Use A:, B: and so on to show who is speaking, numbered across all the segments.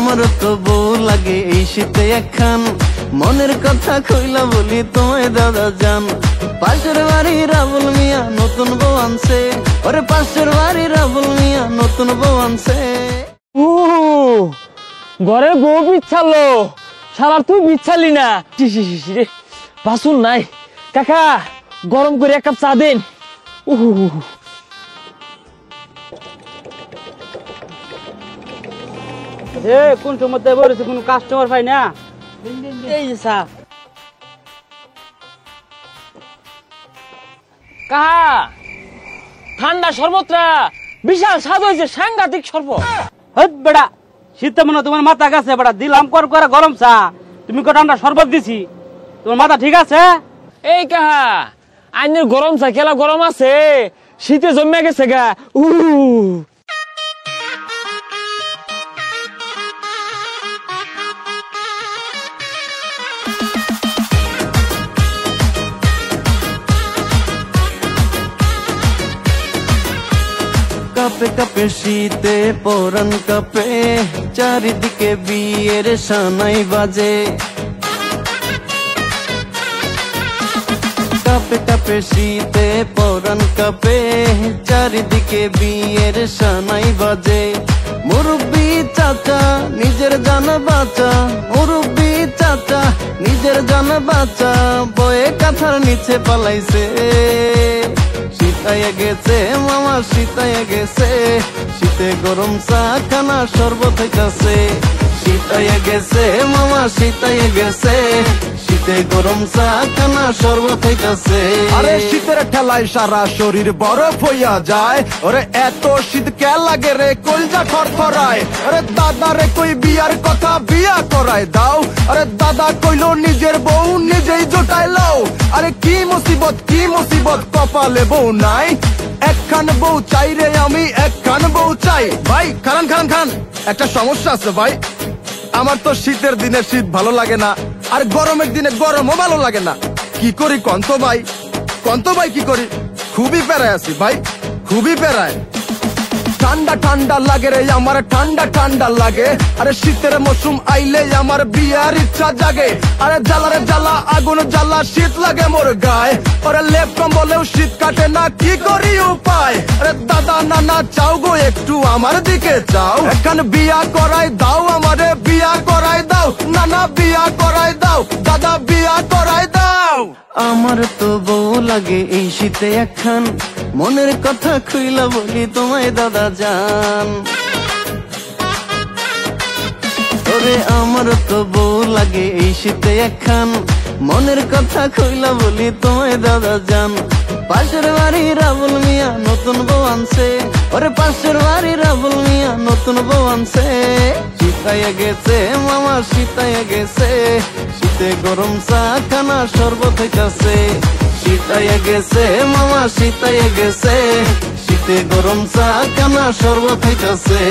A: আমার তো বউ লাগে এই শীতে একখান, মনের কথা কইলা বলি তোমায় দাদা জান। পাশের বাড়ির রাবুল মিয়া নতুন বউ আনছে, ওরে পাশের বাড়ির রাবুল মিয়া নতুন বউ আনছে।
B: ঘরে বউ বিচ্ছালো, শালার তুই বিচ্ছালি না রে, বাসুন নাই। কাকা গরম করে এক কাপ চা দেন।
C: কোন সময় বলেছে কোন কাস্টমার পাই না,
B: এই যে চা। কাহা ঠান্ডা শরবতটা বিশাল স্বাদ হয়েছে, সাংঘাতিক শরবত।
C: বেড়া শীতে মনে তোমার মাথা গেছে বেড়া, দিলাম কর করে গরম চা, তুমি কো ঠান্ডা শরবত দিছি, তোমার মাথা ঠিক আছে?
B: এই কাহা আইনের গরম চা খেলা গরম আছে, শীতে জমে গেছে গা।
A: কাপে কাপে শীতে পরান কাপে, চারিদিকে বিয়ের সানাই বাজে। কাপে কাপে শীতে পরান কাপে, চারিদিকে বিয়ের সানাই বাজে। মুরব্বি চাচা নিজের জান বাঁচা, মুরব্বি চাচা নিজের জান বাঁচা, বয়ে কাঁথার নিচে পালাইছে। শীতায় গেছে মামা শীতায় গেছে, শীতে গরম চা খানা শরবত হইতাছে। শীতায় গেছে মামা শীতায় গেছে, শীতে গরম চা খানা শরবত হইতাছে।
D: আরে শীতের ঠেলায় সারা শরীর বরফ হইয়া যায়, ওরে এত শীত কে লাগে রে কলজা খরখরায়। আরে দাদা রে কই বিয়ার কথা বিয়া করায় দাও, আরে দাদা কইলো নিজের বউ নিজেই জোটাই লও। আরে কি মুসিবত কপালে বউ নাই, একখান বউ চাই রে আমি একখান বউ চাই। ভাই খান একটা সমস্যা আছে ভাই, আমার তো শীতের দিনে শীত ভালো লাগে না, আর গরমের দিনে গরমও ভালো লাগে না। কি করি কন্ত ভাই কি করি, খুবই প্যারায় আছি ভাই, খুবই প্যারায়। ঠান্ডা ঠান্ডা লাগে রে আমার ঠান্ডা লাগে, আরে শীতের মৌসুম আইলে আমার বিয়ার ইচ্ছা জাগে। আরে জ্বালা রে জ্বালা আগুন জ্বালা শীত লাগে মোর গায়ে, ওরে লেপ কম্বলেও শীত কাটে না, কি করি উপায়। আরে দাদা নানা চাও গো একটু আমার দিকে চাও, এখন বিয়া করাই দাও আমারে বিয়া করাই দাও, নানা বিয়া করাই দাও, দাদা বিয়া করাই দাও।
A: আমার তো বউ লাগে এই শীতে একখান, মনের কথা খুইলা বলি তোমায় দাদা জান। ওরে আমার তো বউ লাগে এই শীতে একখান, মনের কথা খুইলা বলি তোমায় দাদা জান। পাশের বাড়ির রাবুল মিয়া নতুন বউ আনছে, ওরে পাশের বাড়ির রাবুল মিয়া নতুন বউ আনছে। শীতায় গেছে মামা শীতায় গেছে, শীতে গরম চা খানা শরবত হইতাছে। শীতায় গেছে মামা শীতায় গেছে, শীতে গরম চা খানা শরবত হইতাছে।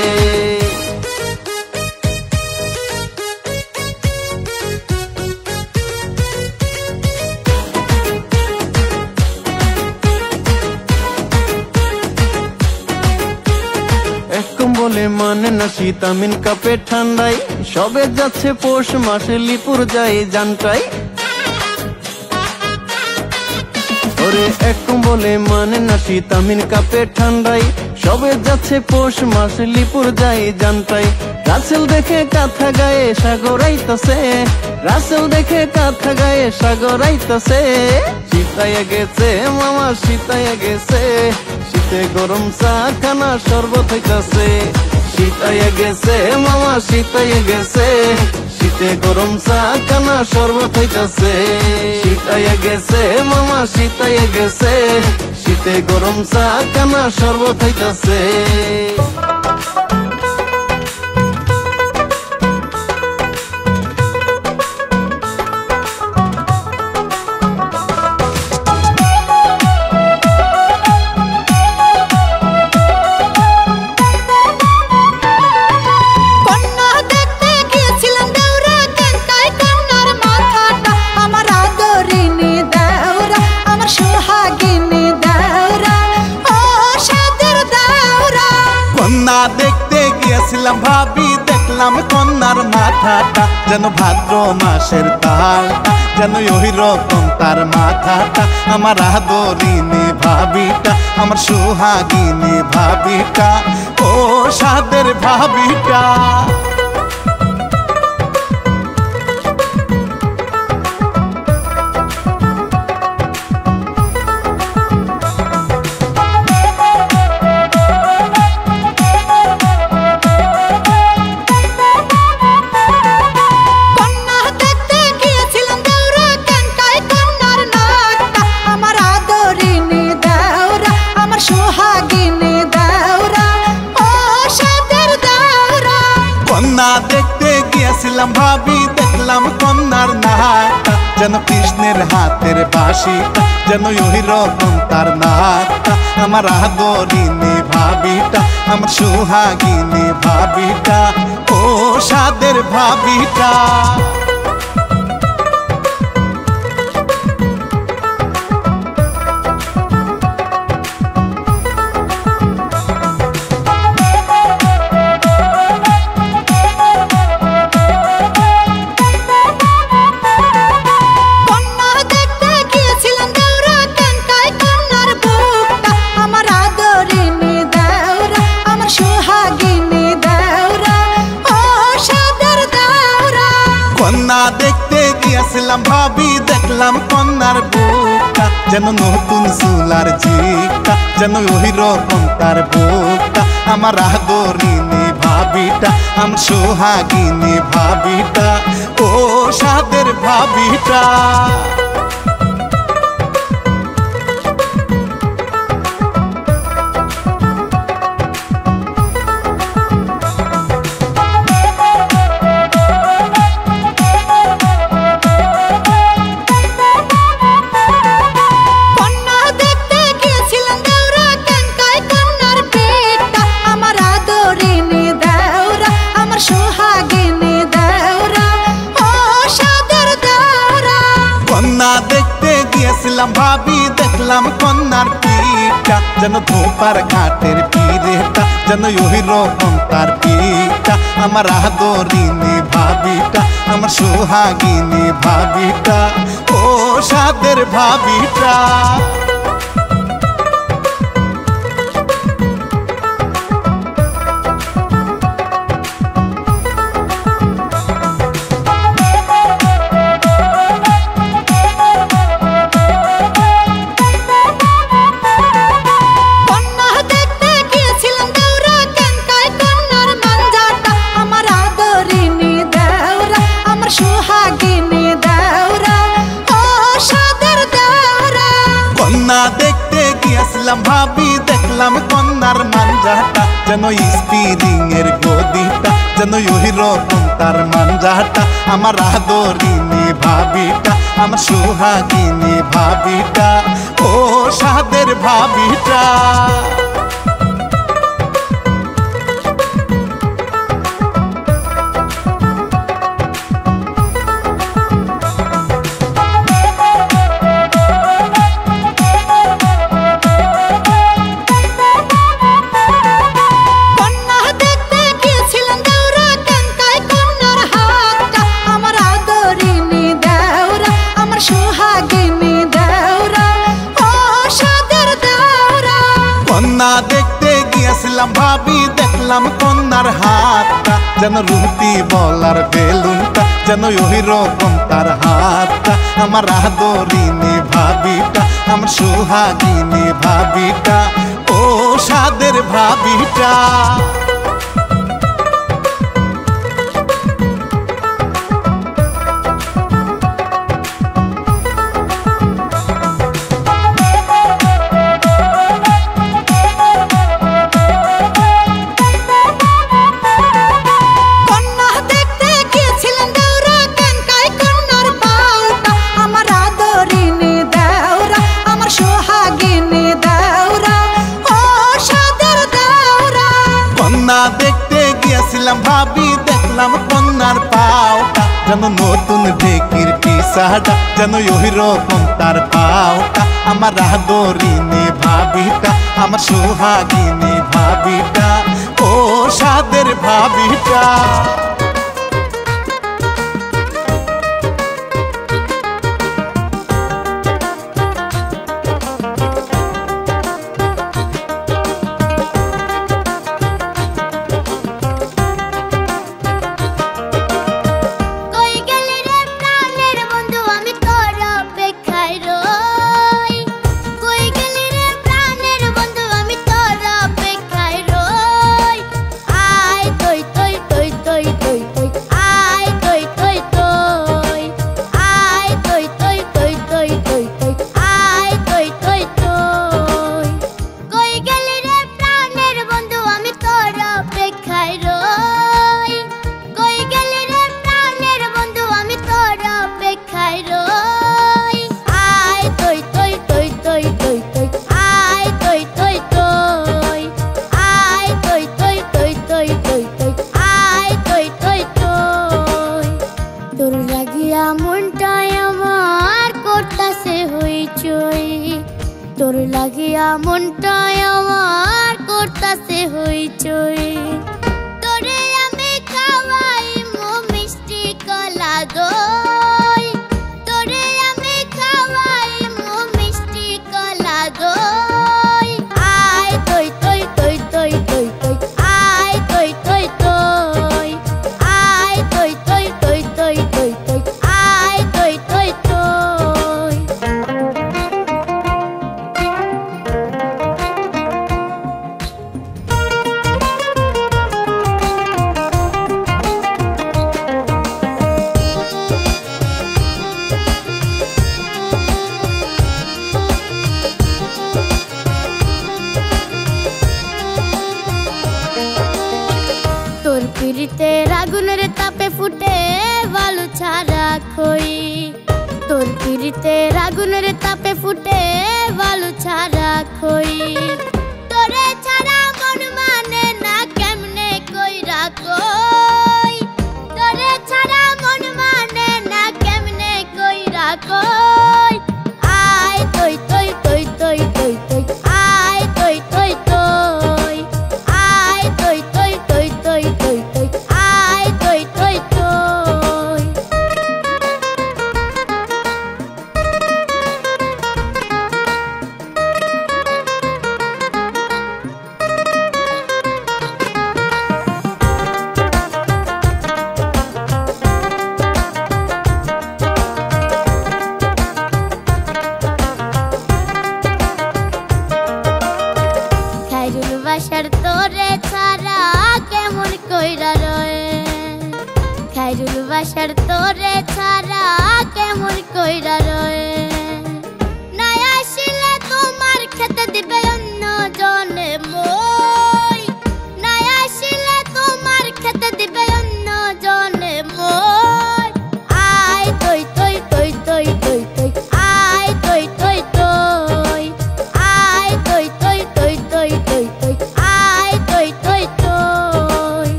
A: বলে মানে না শীত আমিন কাপে ঠান্ডায়, সবে যাচ্ছে পৌষ মাসে লিপুর যায় জানটাই। ওরে এক বলে মানে না শীত আমিন কাপে ঠান্ডায়, সবে যাচ্ছে পৌষ মাসে লিপুর যায় জানটাই। রাসেল দেখে কাঁথা গায়ে সাগর আইতাছে, রাসেল দেখে কাঁথা গায়ে সাগর আইতাছে। শীতায় গেছে মামা শীতায় গেছে, শীতে গরম চা খানা শরবত হইতাছে। শীতায় গেছে মামা শীতায় গেছে, শীতে গরম চা খানা শরবত হইতাছে। শীতায় গেছে মামা শীতায় গেছে, শীতে গরম চা খানা শরবত হইতাছে।
D: দেখতে গিয়েছিলাম ভাবি, দেখলাম দেখলাম কন্যার মাথাটা যেন ভাদ্র মাসের তালটা, যেন ওই রকম তার মাথাটা। আমার আদরিনী ভাবিটা, আমার সোহাগিনী ভাবিটা, ও সাদের ভাবিটা। কন্যা দেখতে গিয়েছিলাম ভাবি, দেখলাম কন্যার নাকটা যেন কৃষ্ণের হাতের বাঁশিটা, যেন ওই রকম তার নাকটা। আমার আদরিনী ভাবিটা, আমার সোহাগিনী ভাবিটা, ও সাদের ভাবিটা। কন্যা দেখতে গিয়েছিলাম ভাবি, দেখলাম কন্যার বুকটা যেন নতুন চুলার ঝিকটা, যেন ওই রকম তার বুকটা। আমার আদরিনী ভাবিটা, আমার সোহাগিনী ভাবিটা, ও সাদের ভাবিটা। দেখতে গিয়েছিলাম ভাবি, দেখলাম কন্যার পিঠা যেন ধোপার ঘাটের পিঠা, যেন ওই রকম তার পিঠা। আমার আদরিনী ভাবিটা, আমার সোহাগিনী ভাবিটা, ও সাদের ভাবিটা। কন্যা দেখতে গিয়েছিলাম ভাবি, দেখলাম কন্যার মাঞ্জাটা যেন স্পিরিং এর গদিটা, যেন ওই রকম তার মাঞ্জাটা। আমার আদরিনী ভাবিটা, আমার সোহাগিনী ভাবিটা, ও সাদের ভাবিটা। কন্যা দেখতে গিয়েছিলাম ভাবি, দেখলাম কন্যার হাতটা যেন রুটি বলার বেলুনটা, যেন ওই রকম তার হাতটা। আমার আদরিনী ভাবিটা, আমার সোহাগিনী ভাবিটা, ও সাদের ভাবিটা। দেখতে গিয়েছিলাম ভাবি, দেখলাম কন্যার পাওটা যেন নতুন ঢেকির পিসাটা, যেন ওই রকম তার পাওটা। আমার আদরিনী ভাবিটা, আমার সোহাগিনী ভাবিটা, ও সাদের ভাবিটা।
E: লাগিয়া মনটায় আমার করতাছে হইচই তোরে আমি খাওয়াই মো মিষ্টি কলা দই তোরে আমি খাওয়াই মো মিষ্টি কলা দই আয় তই তই তই তই তই তই আয় তই তই তই আয় তই তই তই তই তই তই আয় তই তই তই তোর পিড়িতে আগুনের তাপে ফুটে বালু ছাড়া খই তোর পিড়িতে আগুনের তাপে ফুটে বালু ছাড়া খই তোরে ছাড়া মন মানে না কেমনে কইরা কই তোরে ছাড়া মন মানে না কেমনে কইরা কই আয় তই তই তই তই তই তই আয় তই তই তই আয় তই তই তই তই তই তই আয় তই তই তই খাইরুল বাসার তোরে ছাড়া কেমন কইরা রয় খাইরুল বাসার তোরে ছাড়া কেমন কইরা রয় না আসলে তোমার খেতে দিবে